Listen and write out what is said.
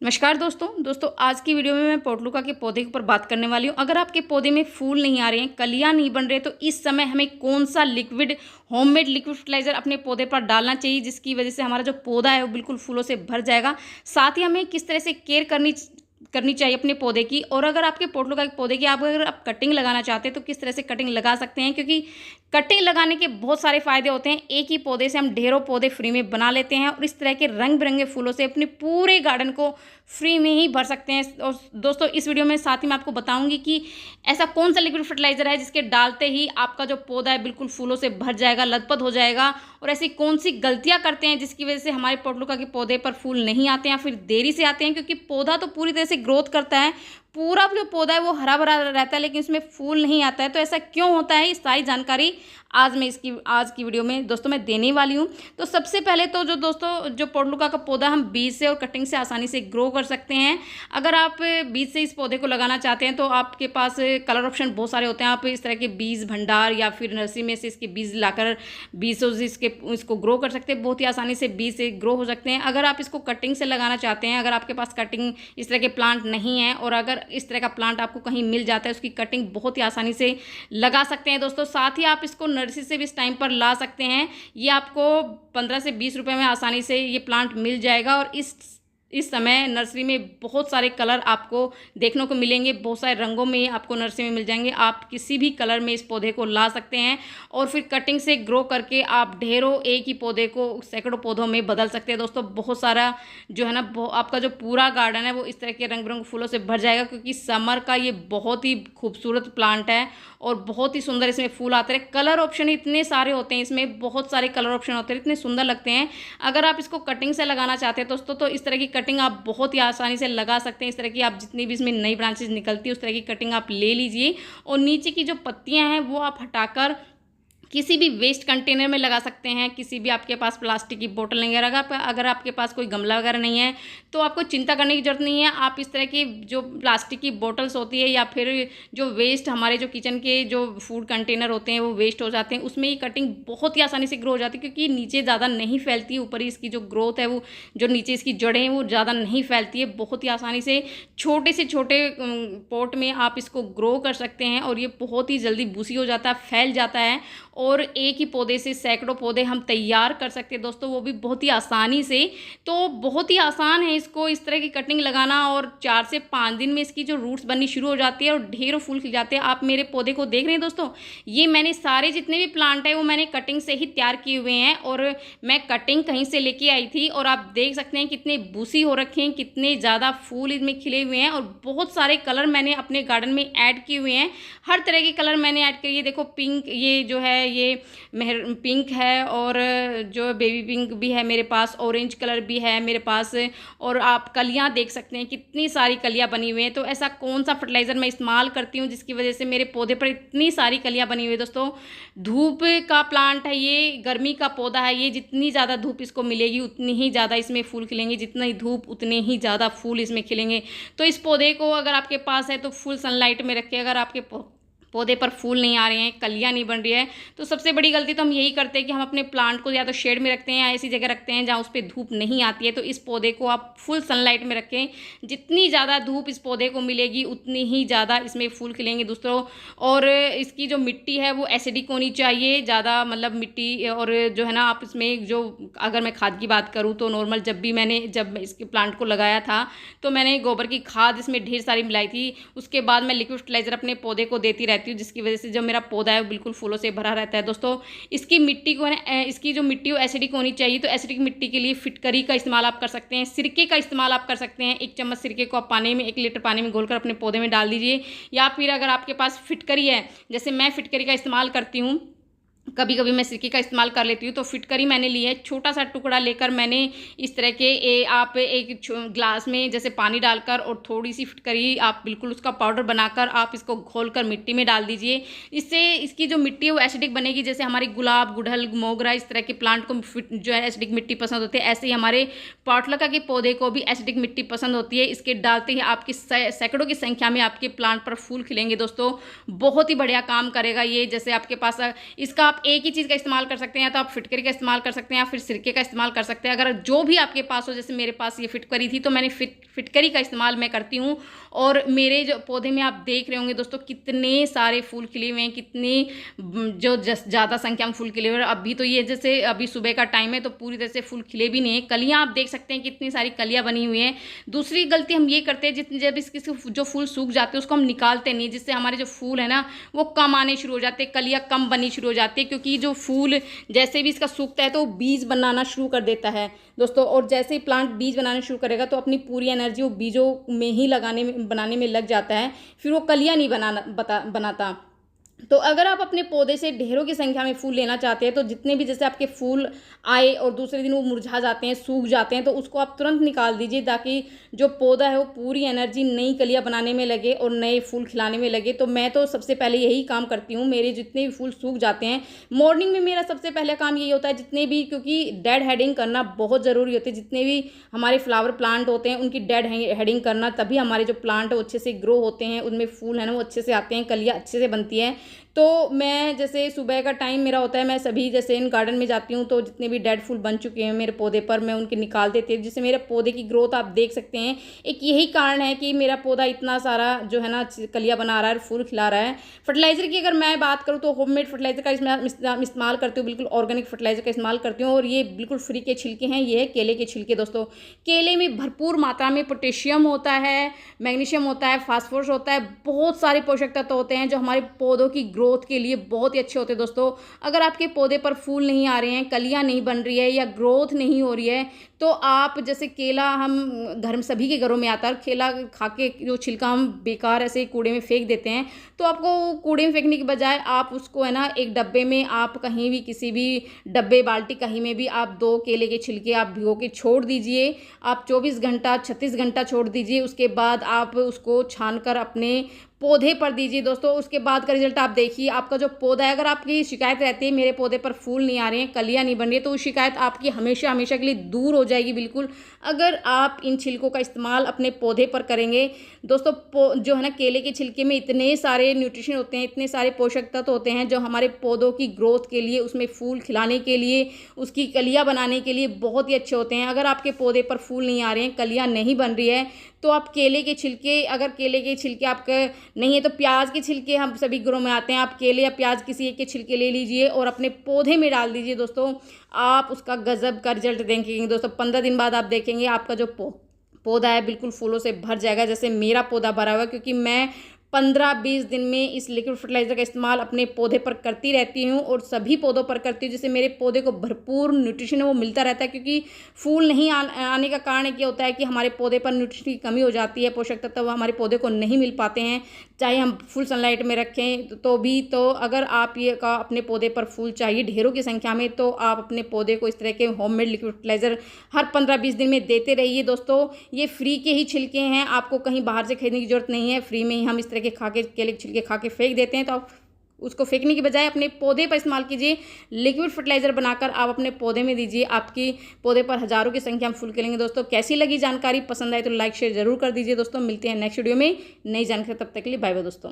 नमस्कार दोस्तों आज की वीडियो में मैं पोटलुका के पौधे के ऊपर बात करने वाली हूँ। अगर आपके पौधे में फूल नहीं आ रहे हैं, कलियाँ नहीं बन रहे, तो इस समय हमें कौन सा लिक्विड होममेड लिक्विड फर्टिलाइजर अपने पौधे पर डालना चाहिए, जिसकी वजह से हमारा जो पौधा है वो बिल्कुल फूलों से भर जाएगा। साथ ही हमें किस तरह से केयर करनी चाहिए अपने पौधे की, और अगर आपके पोटलुका के पौधे की अगर आप कटिंग लगाना चाहते हैं तो किस तरह से कटिंग लगा सकते हैं, क्योंकि कटिंग लगाने के बहुत सारे फायदे होते हैं। एक ही पौधे से हम ढेरों पौधे फ्री में बना लेते हैं और इस तरह के रंग बिरंगे फूलों से अपने पूरे गार्डन को फ्री में ही भर सकते हैं। और दोस्तों इस वीडियो में साथ ही मैं आपको बताऊंगी कि ऐसा कौन सा लिक्विड फर्टिलाइजर है जिसके डालते ही आपका जो पौधा है बिल्कुल फूलों से भर जाएगा, लथपथ हो जाएगा, और ऐसी कौन सी गलतियां करते हैं जिसकी वजह से हमारे पोटलुका के पौधे पर फूल नहीं आते हैं या फिर देरी से आते हैं। क्योंकि पौधा तो पूरी तरह से ग्रोथ करता है, पूरा जो पौधा है वो हरा भरा रहता है, लेकिन इसमें फूल नहीं आता है। तो ऐसा क्यों होता है, इस सारी जानकारी आज की वीडियो में दोस्तों मैं देने वाली हूँ। तो सबसे पहले तो जो पोटलुका का पौधा हम बीज से और कटिंग से आसानी से ग्रो कर सकते हैं। अगर आप बीज से इस पौधे को लगाना चाहते हैं तो आपके पास कलर ऑप्शन बहुत सारे होते हैं। आप इस तरह के बीज भंडार या फिर नर्सरी में से इसके बीज लाकर इसको ग्रो कर सकते हैं। बहुत ही आसानी से बीज से ग्रो हो सकते हैं। अगर आप इसको कटिंग से लगाना चाहते हैं, अगर आपके पास कटिंग इस तरह के प्लांट नहीं है, और अगर इस तरह का प्लांट आपको कहीं मिल जाता है, उसकी कटिंग बहुत ही आसानी से लगा सकते हैं दोस्तों। साथ ही आप इसको नर्सरी से भी इस टाइम पर ला सकते हैं। ये आपको 15 से 20 रुपए में आसानी से ये प्लांट मिल जाएगा। और इस समय नर्सरी में बहुत सारे कलर आपको देखने को मिलेंगे, बहुत सारे रंगों में आपको नर्सरी में मिल जाएंगे। आप किसी भी कलर में इस पौधे को ला सकते हैं और फिर कटिंग से ग्रो करके आप ढेरों एक ही पौधे को सैकड़ों पौधों में बदल सकते हैं दोस्तों। बहुत सारा जो है ना, आपका जो पूरा गार्डन है वो इस तरह के रंग बिरंगे फूलों से भर जाएगा, क्योंकि समर का ये बहुत ही खूबसूरत प्लांट है और बहुत ही सुंदर इसमें फूल आते हैं। कलर ऑप्शन इतने सारे होते हैं, इसमें बहुत सारे कलर ऑप्शन होते हैं, इतने सुंदर लगते हैं। अगर आप इसको कटिंग से लगाना चाहते हैं दोस्तों तो इस तरह की कटिंग आप बहुत ही आसानी से लगा सकते हैं। इस तरह की आप जितनी भी इसमें नई ब्रांचेज निकलती है उस तरह की कटिंग आप ले लीजिए, और नीचे की जो पत्तियां हैं वो आप हटाकर किसी भी वेस्ट कंटेनर में लगा सकते हैं। किसी भी आपके पास प्लास्टिक की बोतल नहीं है, अगर आपके पास कोई गमला वगैरह नहीं है तो आपको चिंता करने की ज़रूरत नहीं है। आप इस तरह की जो प्लास्टिक की बोतल्स होती है या फिर जो वेस्ट हमारे जो किचन के जो फूड कंटेनर होते हैं वो वेस्ट हो जाते हैं, उसमें ये कटिंग बहुत ही आसानी से ग्रो हो जाती है, क्योंकि नीचे ज़्यादा नहीं फैलती है। ऊपर ही इसकी जो ग्रोथ है वो जो नीचे इसकी जड़ें हैं वो ज़्यादा नहीं फैलती है। बहुत ही आसानी से छोटे पॉट में आप इसको ग्रो कर सकते हैं और ये बहुत ही जल्दी बूसी हो जाता है, फैल जाता है, और एक ही पौधे से सैकड़ों पौधे हम तैयार कर सकते हैं दोस्तों, वो भी बहुत ही आसानी से। तो बहुत ही आसान है इसको इस तरह की कटिंग लगाना, और 4 से 5 दिन में इसकी जो रूट्स बननी शुरू हो जाती है और ढेरों फूल खिल जाते हैं। आप मेरे पौधे को देख रहे हैं दोस्तों, ये मैंने सारे जितने भी प्लांट है वो मैंने कटिंग से ही तैयार किए हुए हैं, और मैं कटिंग कहीं से लेके आई थी। और आप देख सकते हैं कितने बूसी हो रखे हैं, कितने ज़्यादा फूल इनमें खिले हुए हैं, और बहुत सारे कलर मैंने अपने गार्डन में ऐड किए हुए हैं। हर तरह के कलर मैंने ऐड किए। देखो पिंक, ये जो है ये पिंक है, और जो बेबी पिंक भी है मेरे पास, ऑरेंज कलर भी है मेरे पास, और आप कलियां देख सकते हैं कितनी सारी कलियां बनी हुई हैं। तो ऐसा कौन सा फर्टिलाइज़र मैं इस्तेमाल करती हूँ जिसकी वजह से मेरे पौधे पर इतनी सारी कलियां बनी हुई है दोस्तों। धूप का प्लांट है ये, गर्मी का पौधा है ये, जितनी ज़्यादा धूप इसको मिलेगी उतनी ही ज़्यादा इसमें फूल खिलेंगे, जितनी धूप उतने ही ज़्यादा फूल इसमें खिलेंगे। तो इस पौधे को अगर आपके पास है तो फुल सनलाइट में रखें। अगर आपके पौधे पर फूल नहीं आ रहे हैं, कलियां नहीं बन रही है, तो सबसे बड़ी गलती तो हम यही करते हैं कि हम अपने प्लांट को या तो शेड में रखते हैं या ऐसी जगह रखते हैं जहां उस पर धूप नहीं आती है। तो इस पौधे को आप फुल सनलाइट में रखें। जितनी ज़्यादा धूप इस पौधे को मिलेगी उतनी ही ज़्यादा इसमें फूल खिलेंगे दोस्तों। और इसकी जो मिट्टी है वो एसिडिक होनी चाहिए, ज़्यादा मतलब मिट्टी, और जो है ना आप इसमें जो, अगर मैं खाद की बात करूँ तो नॉर्मल जब इसके प्लांट को लगाया था तो मैंने गोबर की खाद इसमें ढेर सारी मिलाई थी। उसके बाद मैं लिक्विड फर्टिलाइज़र अपने पौधे को देती रहती हूँ, जिसकी वजह से जो मेरा पौधा है वो बिल्कुल फूलों से भरा रहता है दोस्तों। इसकी मिट्टी को इसकी जो मिट्टी हो एसिडिक होनी चाहिए। तो एसिडिक मिट्टी के लिए फिटकरी का इस्तेमाल आप कर सकते हैं, सिरके का इस्तेमाल आप कर सकते हैं। 1 चम्मच सिरके को आप पानी में 1 लीटर पानी में घोलकर अपने पौधे में डाल दीजिए। या फिर अगर आपके पास फिटकरी है, जैसे मैं फिटकरी का इस्तेमाल करती हूँ, कभी कभी मैं सिरके का इस्तेमाल कर लेती हूँ। तो फिटकरी मैंने ली है, छोटा सा टुकड़ा लेकर मैंने इस तरह के आप एक ग्लास में जैसे पानी डालकर और थोड़ी सी फिटकरी आप बिल्कुल उसका पाउडर बनाकर आप इसको घोलकर मिट्टी में डाल दीजिए। इससे इसकी जो मिट्टी है वो एसिडिक बनेगी। जैसे हमारी गुलाब, गुड़हल, मोगरा इस तरह के प्लांट को जो है एसिडिक मिट्टी पसंद होती है, ऐसे ही हमारे पोटलुका के पौधे को भी एसिडिक मिट्टी पसंद होती है। इसके डालते ही आपकी सैकड़ों की संख्या में आपके प्लांट पर फूल खिलेंगे दोस्तों। बहुत ही बढ़िया काम करेगा ये। जैसे आपके पास इसका आप एक ही चीज़ का इस्तेमाल कर सकते हैं, या तो आप फिटकरी का इस्तेमाल कर सकते हैं या फिर सिरके का इस्तेमाल कर सकते हैं। अगर जो भी आपके पास हो, जैसे मेरे पास ये फिटकरी थी तो मैंने फिटकरी का इस्तेमाल मैं करती हूँ। और मेरे जो पौधे में आप देख रहे होंगे दोस्तों कितने सारे फूल खिले हुए हैं, कितने जो ज़्यादा संख्या में फूल खिले हुए हैं। अभी तो ये जैसे अभी सुबह का टाइम है तो पूरी तरह से फूल खिले भी नहीं है। कलियाँ आप देख सकते हैं कितनी सारी कलियाँ बनी हुई हैं। दूसरी गलती हम ये करते हैं, जितनी जब इसके जो फूल सूख जाते हैं उसको हम निकालते नहीं, जिससे हमारे जो फूल है ना वो कम आने शुरू हो जाते हैं, कलियाँ कम बननी शुरू हो जाती है। क्योंकि जो फूल जैसे भी इसका सूखता है तो बीज बनाना शुरू कर देता है दोस्तों। और जैसे ही प्लांट बीज बनाना शुरू करेगा तो अपनी पूरी एनर्जी वो बीजों में ही बनाने में लग जाता है, फिर वो कलियाँ नहीं बनाता। तो अगर आप अपने पौधे से ढेरों की संख्या में फूल लेना चाहते हैं तो जितने भी जैसे आपके फूल आए और दूसरे दिन वो मुरझा जाते हैं, सूख जाते हैं, तो उसको आप तुरंत निकाल दीजिए, ताकि जो पौधा है वो पूरी एनर्जी नई कलियां बनाने में लगे और नए फूल खिलाने में लगे। तो मैं तो सबसे पहले यही काम करती हूँ। मेरे जितने भी फूल सूख जाते हैं, मॉर्निंग में मेरा सबसे पहला काम यही होता है, जितने भी, क्योंकि डेड हेडिंग करना बहुत ज़रूरी होती है। जितने भी हमारे फ्लावर प्लांट होते हैं उनकी डेड हेडिंग करना, तभी हमारे जो प्लांट है वो अच्छे से ग्रो होते हैं, उनमें फूल है ना वो अच्छे से आते हैं, कलियाँ अच्छे से बनती हैं। तो मैं जैसे सुबह का टाइम मेरा होता है, मैं सभी जैसे इन गार्डन में जाती हूँ तो जितने भी डेड फूल बन चुके हैं मेरे पौधे पर मैं उनके निकाल देती हूँ, जिससे मेरे पौधे की ग्रोथ आप देख सकते हैं। एक यही कारण है कि मेरा पौधा इतना सारा जो है ना कलियाँ बना रहा है, फूल खिला रहा है। फर्टिलाइज़र की अगर मैं बात करूँ तो होममेड फर्टिलाइज़र का इस्तेमाल करती हूँ, बिल्कुल ऑर्गेनिक फर्टिलाइज़र का इस्तेमाल करती हूँ। और ये बिल्कुल फ्री के छिलके हैं, ये है केले के छिलके दोस्तों। केले में भरपूर मात्रा में पोटेशियम होता है, मैग्नीशियम होता है, फास्फोरस होता है, बहुत सारे पोषक तत्व होते हैं जो हमारे पौधों की ग्रोथ के लिए बहुत ही अच्छे होते हैं दोस्तों। अगर आपके पौधे पर फूल नहीं आ रहे हैं, कलियां नहीं बन रही है या ग्रोथ नहीं हो रही है, तो आप जैसे केला, हम घर में सभी के घरों में आता है, केला खा के जो छिलका हम बेकार ऐसे कूड़े में फेंक देते हैं, तो आपको कूड़े में फेंकने के बजाय आप उसको है ना एक डब्बे में, आप कहीं भी किसी भी डब्बे बाल्टी कहीं में भी आप 2 केले के छिलके आप भिगो के छोड़ दीजिए। आप 24 घंटा 36 घंटा छोड़ दीजिए, उसके बाद आप उसको छान कर अपने पौधे पर दीजिए दोस्तों। उसके बाद का रिजल्ट आप देखिए। आपका जो पौधा है, अगर आपकी शिकायत रहती है मेरे पौधे पर फूल नहीं आ रहे हैं, कलियां नहीं बन रही है, तो वो शिकायत आपकी हमेशा हमेशा के लिए दूर हो जाएगी बिल्कुल, अगर आप इन छिलकों का इस्तेमाल अपने पौधे पर करेंगे दोस्तों। जो है ना केले के छिलके में इतने सारे न्यूट्रिशन होते हैं, इतने सारे पोषक तत्व होते हैं जो हमारे पौधों की ग्रोथ के लिए, उसमें फूल खिलाने के लिए, उसकी कलियां बनाने के लिए बहुत ही अच्छे होते हैं। अगर आपके पौधे पर फूल नहीं आ रहे हैं, कलियां नहीं बन रही है, तो आप केले के छिलके, अगर केले के छिलके आपके नहीं है तो प्याज के छिलके हम सभी घरों में आते हैं, आप केले या प्याज किसी एक के छिलके ले लीजिए और अपने पौधे में डाल दीजिए दोस्तों। आप उसका गजब का रिजल्ट देखेंगे दोस्तों। 15 दिन बाद आप देखेंगे आपका जो पौधा है बिल्कुल फूलों से भर जाएगा, जैसे मेरा पौधा भरा हुआ है। क्योंकि मैं 15-20 दिन में इस लिक्विड फर्टिलाइज़र का इस्तेमाल अपने पौधे पर करती रहती हूँ और सभी पौधों पर करती हूँ, जिससे मेरे पौधे को भरपूर न्यूट्रिशन है वो मिलता रहता है। क्योंकि फूल नहीं आने का कारण क्या होता है कि हमारे पौधे पर न्यूट्रिशन की कमी हो जाती है, पोषक तत्व हमारे पौधे को नहीं मिल पाते हैं, चाहे हम फुल सनलाइट में रखें तो भी। तो अगर आप ये का अपने पौधे पर फूल चाहिए ढेरों की संख्या में, तो आप अपने पौधे को इस तरह के होममेड लिक्विड फर्टिलाइज़र हर 15-20 दिन में देते रहिए दोस्तों। ये फ्री के ही छिलके हैं, आपको कहीं बाहर से खरीदने की जरूरत नहीं है, फ्री में ही हम इस तरह के केले के छिलके खा के फेंक देते हैं। तो आप उसको फेंकने की बजाय अपने पौधे पर इस्तेमाल कीजिए। लिक्विड फर्टिलाइज़र बनाकर आप अपने पौधे में दीजिए, आपकी पौधे पर हज़ारों की संख्या में फूल खिलेंगे दोस्तों। कैसी लगी जानकारी, पसंद आए तो लाइक शेयर जरूर कर दीजिए दोस्तों। मिलते हैं नेक्स्ट वीडियो में नई जानकारी, तब तक के लिए बाय बाय दोस्तों।